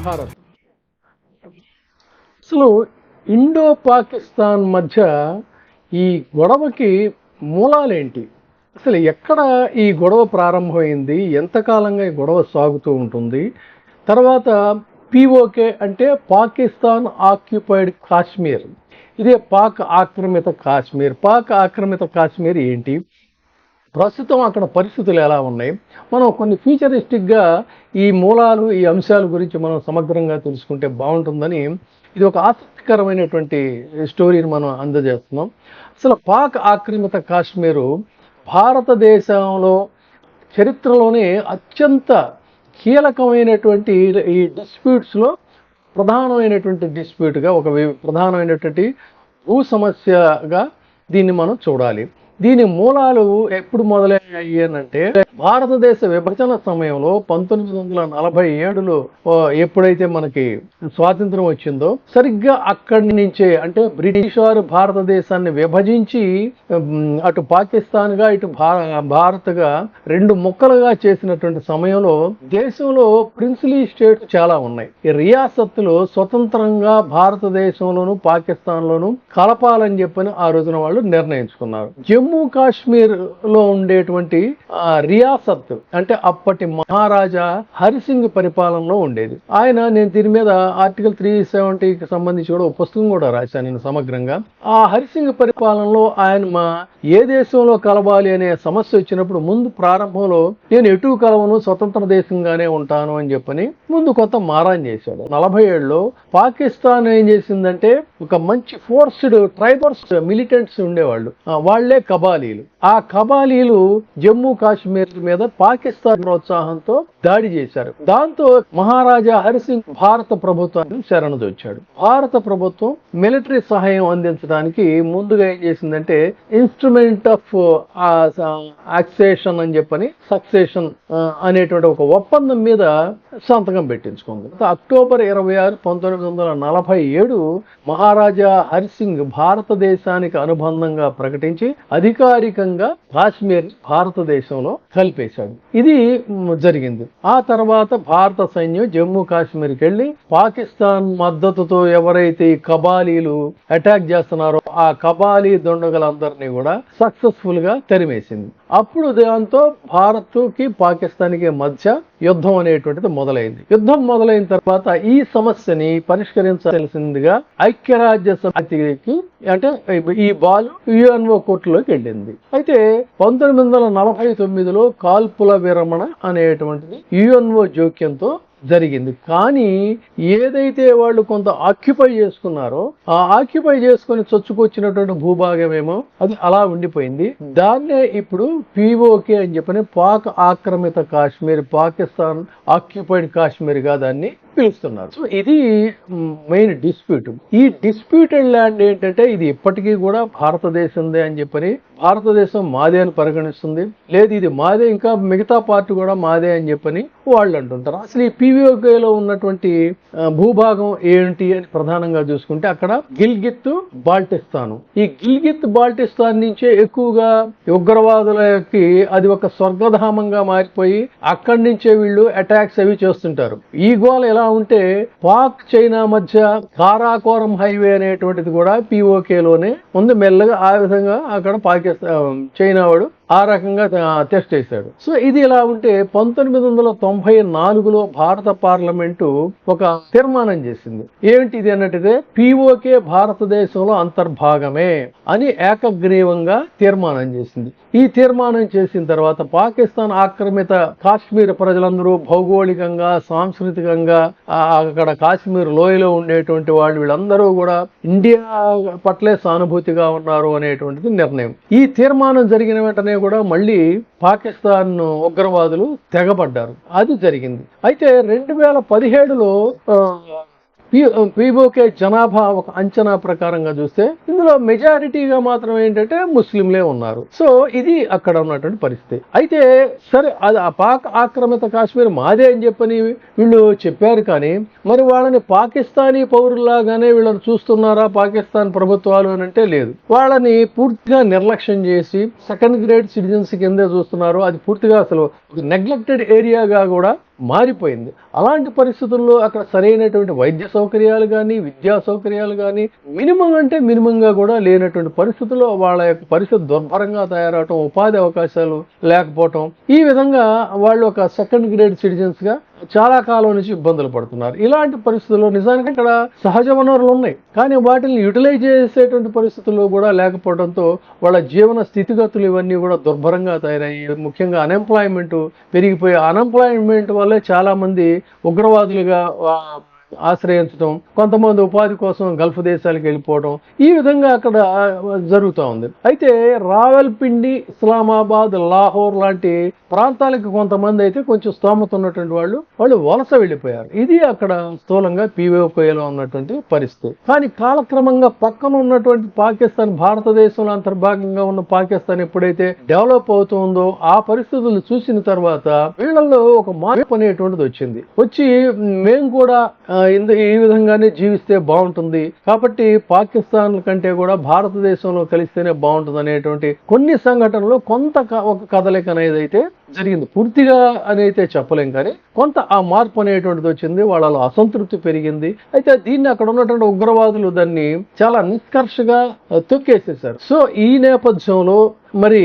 భారత్. అసలు ఇండో పాకిస్తాన్ మధ్య ఈ గొడవకి మూలాలేంటి? అసలు ఎక్కడ ఈ గొడవ ప్రారంభమైంది? ఎంతకాలంగా ఈ గొడవ సాగుతూ ఉంటుంది? తర్వాత పిఓకే అంటే పాకిస్తాన్ ఆక్యుపైడ్ కాశ్మీర్, ఇదే పాక్ ఆక్రమిత కాశ్మీర్. పాక్ ఆక్రమిత కాశ్మీర్ ఏంటి, ప్రస్తుతం అక్కడ పరిస్థితులు ఎలా ఉన్నాయి, మనం కొన్ని ఫ్యూచరిస్టిక్గా ఈ మూలాలు, ఈ అంశాల గురించి మనం సమగ్రంగా తెలుసుకుంటే బాగుంటుందని ఇది ఒక ఆసక్తికరమైనటువంటి స్టోరీని మనం అందజేస్తున్నాం. అసలు పాక్ ఆక్రమిత కాశ్మీరు భారతదేశంలో చరిత్రలోనే అత్యంత కీలకమైనటువంటి ఈ డిస్ప్యూట్స్లో ప్రధానమైనటువంటి డిస్ప్యూట్గా, ఒక ప్రధానమైనటువంటి భూ సమస్యగా దీన్ని మనం చూడాలి. దీని మూలాలు ఎప్పుడు మొదలయ్యాయి అంటే భారతదేశ విభజన సమయంలో 1947లో ఎప్పుడైతే మనకి స్వాతంత్రం వచ్చిందో సరిగ్గా అక్కడి నుంచే, అంటే బ్రిటిష్ వారు భారతదేశాన్ని విభజించి అటు పాకిస్తాన్గా ఇటు భారత్గా రెండు ముక్కలుగా చేసినటువంటి సమయంలో దేశంలో ప్రిన్సిలీ స్టేట్స్ చాలా ఉన్నాయి. ఈ రియాసత్తులు స్వతంత్రంగా భారతదేశంలోను పాకిస్తాన్లోను కలపాలని చెప్పని ఆ రోజున వాళ్ళు నిర్ణయించుకున్నారు. జమ్మూ కాశ్మీర్ లో ఉండేటువంటి రియాసత్ అంటే అప్పటి మహారాజా హరిసింగ్ పరిపాలనలో ఉండేది. నేను దీని మీద ఆర్టికల్ 370కి సంబంధించి కూడా ఒక పుస్తకం కూడా రాశాను నేను సమగ్రంగా. ఆ హరిసింగ్ పరిపాలనలో ఆయన ఏ దేశంలో కలవాలి అనే సమస్య వచ్చినప్పుడు ముందు ప్రారంభంలో నేను ఎటు కలవను, స్వతంత్ర దేశంగానే ఉంటాను అని చెప్పని ముందు కొంత మారాన్ చేశాడు. 47లో పాకిస్తాన్ ఏం చేసిందంటే ఒక మంచి ఫోర్స్డ్ ట్రైబల్స్ మిలిటెంట్స్ ఉండేవాళ్ళు, వాళ్లే కబాలీలు. ఆ కబాలీలు జమ్మూ కాశ్మీర్ మీద పాకిస్తాన్ ప్రోత్సాహంతో దాడి చేశారు. దాంతో మహారాజా హరిసింగ్ భారత ప్రభుత్వాన్ని శరణుదొచ్చాడు. భారత ప్రభుత్వం మిలిటరీ సహాయం అందించడానికి ముందుగా ఏం చేసిందంటే ఇన్స్ట్రుమెంట్ ఆఫ్ యాక్సేషన్ అని చెప్పని సక్సేషన్ అనేటువంటి ఒక ఒప్పందం మీద సంతకం పెట్టించుకుంది. అక్టోబర్ 26, 1947 మహారాజా హరిసింగ్ భారతదేశానికి అనుబంధంగా ప్రకటించి అధికారికంగా కాశ్మీర్ భారతదేశంలో కలిపేశాడు. ఇది జరిగింది. ఆ తర్వాత భారత సైన్యం జమ్మూ కాశ్మీర్కి వెళ్ళి పాకిస్తాన్ మద్దతుతో ఎవరైతే ఈ కబాలీలు అటాక్ చేస్తున్నారో ఆ కబాలీ దుండగులందరినీ కూడా సక్సెస్ఫుల్ గా తరిమేసింది. అప్పుడు దాంతో భారత్ కి పాకిస్తాన్ కి మధ్య యుద్ధం అనేటువంటిది మొదలైంది. యుద్ధం మొదలైన తర్వాత ఈ సమస్యని పరిష్కరించాల్సిందిగా ఐక్యరాజ్య సమితికి, అంటే ఈ బాల్ యుఎన్ఓ కోర్టులోకి వెళ్ళింది. అయితే 1949లో కాల్పుల విరమణ అనేటువంటిది యుఎన్ఓ జోక్యంతో జరిగింది. కానీ ఏదైతే వాళ్ళు కొంత ఆక్యుపై చేసుకున్నారో ఆ ఆక్యుపై చేసుకుని చొచ్చుకొచ్చినటువంటి భూభాగమేమో అది అలా ఉండిపోయింది. దాన్నే ఇప్పుడు పిఓకే అని చెప్పని పాక్ ఆక్రమిత కాశ్మీర్, పాకిస్తాన్ ఆక్యుపైడ్ కాశ్మీర్ గా దాన్ని పిలుస్తున్నారు. సో ఇది మెయిన్ డిస్ప్యూట్. ఈ డిస్ప్యూటెడ్ ల్యాండ్ ఏంటంటే ఇది ఇప్పటికీ కూడా భారతదేశందే అని చెప్పని, భారతదేశం మాదే అని పరిగణిస్తుంది. లేదు ఇది మాదే, ఇంకా మిగతా పార్ట్ కూడా మాదే అని చెప్పని వాళ్ళు అంటుంటారు. అసలు ఈ పిఓకేలో ఉన్నటువంటి భూభాగం ఏంటి అని ప్రధానంగా చూసుకుంటే అక్కడ గిల్గిత్ బాల్టిస్తాను. ఈ గిల్గిత్ బాల్టిస్తాన్ నుంచే ఎక్కువగా ఉగ్రవాదులకి అది ఒక స్వర్గధామంగా మారిపోయి అక్కడి నుంచే వీళ్ళు అటాక్స్ అవి చేస్తుంటారు. ఈ గోల ఎలా ఉంటే పాక్ చైనా మధ్య కారాకోరం హైవే అనేటువంటిది కూడా పిఓకేలోనే ఉంది. మెల్లగా ఆ విధంగా అక్కడ పాకిస్తాన్ చైనా వాడు ఆ రకంగా టెస్ట్ చేశాడు. సో ఇది ఇలా ఉంటే 1994లో భారత పార్లమెంటు ఒక తీర్మానం చేసింది. ఏమిటిది అన్నట్టుగా పిఓకే భారతదేశంలో అంతర్భాగమే అని ఏకగ్రీవంగా తీర్మానం చేసింది. ఈ తీర్మానం చేసిన తర్వాత పాకిస్తాన్ ఆక్రమిత కాశ్మీర్ ప్రజలందరూ భౌగోళికంగా, సాంస్కృతికంగా అక్కడ కాశ్మీర్ లోయలో ఉండేటువంటి వాళ్ళు వీళ్ళందరూ కూడా ఇండియా పట్లే సానుభూతిగా ఉన్నారు అనేటువంటిది నిర్ణయం. ఈ తీర్మానం జరిగిన వెంటనే కూడా మళ్ళీ పాకిస్తాన్ ఉగ్రవాదులు తెగబడ్డారు. అది జరిగింది. అయితే 2017లో పిఓకే జనాభా ఒక అంచనా ప్రకారంగా చూస్తే ఇందులో మెజారిటీగా మాత్రం ఏంటంటే ముస్లింలే ఉన్నారు. సో ఇది అక్కడ ఉన్నటువంటి పరిస్థితి. అయితే సరే, అది ఆ పాక్ ఆక్రమిత కాశ్మీర్ మాదే అని చెప్పని వీళ్ళు చెప్పారు. కానీ మరి వాళ్ళని పాకిస్తానీ పౌరుల్లాగానే వీళ్ళని చూస్తున్నారా పాకిస్తాన్ ప్రభుత్వాలు అని అంటే లేదు. వాళ్ళని పూర్తిగా నిర్లక్ష్యం చేసి సెకండ్ గ్రేడ్ సిటిజన్స్ కిందే చూస్తున్నారు. అది పూర్తిగా అసలు నెగ్లెక్టెడ్ ఏరియాగా కూడా మారిపోయింది. అలాంటి పరిస్థితుల్లో అక్కడ సరైనటువంటి వైద్య సౌకర్యాలు కానీ, విద్యా సౌకర్యాలు కానీ మినిమం అంటే మినిమంగా కూడా లేనటువంటి పరిస్థితుల్లో వాళ్ళ యొక్క పరిస్థితి దుర్భరంగా తయారవటం, ఉపాధి అవకాశాలు లేకపోవటం, ఈ విధంగా వాళ్ళు ఒక సెకండ్ గ్రేడ్ సిటిజన్స్ గా చాలా కాలం నుంచి ఇబ్బందులు పడుతున్నారు. ఇలాంటి పరిస్థితుల్లో నిజానికి ఇక్కడ సహజ వనరులు ఉన్నాయి, కానీ వాటిని యూటిలైజ్ చేసేటువంటి పరిస్థితుల్లో కూడా లేకపోవడంతో వాళ్ళ జీవన స్థితిగతులు ఇవన్నీ కూడా దుర్భరంగా తయారయ్యి, ముఖ్యంగా అన్ఎంప్లాయ్మెంట్ పెరిగిపోయి, అన్ఎంప్లాయ్మెంట్ వల్లే చాలా మంది ఉగ్రవాదులుగా ఆశ్రయించడం, కొంతమంది ఉపాధి కోసం గల్ఫ్ దేశాలకు వెళ్ళిపోవడం, ఈ విధంగా అక్కడ జరుగుతూ ఉంది. అయితే రావల్పిండి, ఇస్లామాబాద్, లాహోర్ లాంటి ప్రాంతాలకు కొంతమంది అయితే కొంచెం స్తోమత ఉన్నటువంటి వాళ్ళు వలస వెళ్ళిపోయారు. ఇది అక్కడ స్థూలంగా పీఓకేలో ఉన్నటువంటి పరిస్థితి. కానీ కాలక్రమంగా పక్కన ఉన్నటువంటి పాకిస్తాన్, భారతదేశంలో అంతర్భాగంగా ఉన్న పాకిస్తాన్ ఎప్పుడైతే డెవలప్ అవుతుందో ఆ పరిస్థితులు చూసిన తర్వాత వీళ్ళల్లో ఒక మార్పు అనేటువంటిది వచ్చి మేము కూడా ఈ విధంగానే జీవిస్తే బాగుంటుంది, కాబట్టి పాకిస్తాన్ కంటే కూడా భారతదేశంలో కలిస్తేనే బాగుంటుంది అనేటువంటి కొన్ని సంఘటనలు, కొంత ఒక కదలిక అనేది అయితే జరిగింది. పూర్తిగా అని అయితే చెప్పలేం, కానీ కొంత ఆ మార్పు అనేటువంటిది వచ్చింది. వాళ్ళలో అసంతృప్తి పెరిగింది. అయితే దీన్ని అక్కడ ఉన్నటువంటి ఉగ్రవాదులు దాన్ని చాలా నిష్కర్షగా తొక్కేసేశారు. సో ఈ నేపథ్యంలో మరి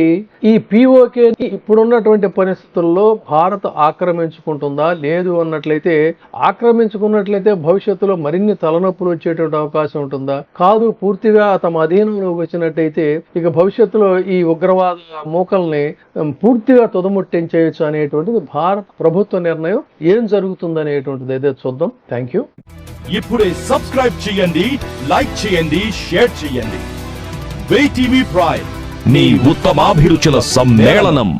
ఈ పీఓకే ఇప్పుడున్నటువంటి పరిస్థితుల్లో భారత్ ఆక్రమించుకుంటుందా, లేదు అన్నట్లయితే ఆక్రమించుకున్నట్లయితే భవిష్యత్తులో మరిన్ని తలనొప్పులు వచ్చేటువంటి అవకాశం ఉంటుందా, కాదు పూర్తిగా తమ అధీనంలోకి వచ్చినట్టయితే ఇక భవిష్యత్తులో ఈ ఉగ్రవాద మూకల్ని పూర్తిగా తుదముట్టించేయచ్చు అనేటువంటిది భారత ప్రభుత్వ నిర్ణయం. ఏం జరుగుతుందనేటువంటిది అయితే చూద్దాం. Thank you. ఇప్పుడే సబ్స్క్రైబ్ చేయండి, లైక్ చేయండి, షేర్ చేయండి. VTV ప్రైమ్, నీ ఉత్తమాభిరుచుల సమ్మేళనం.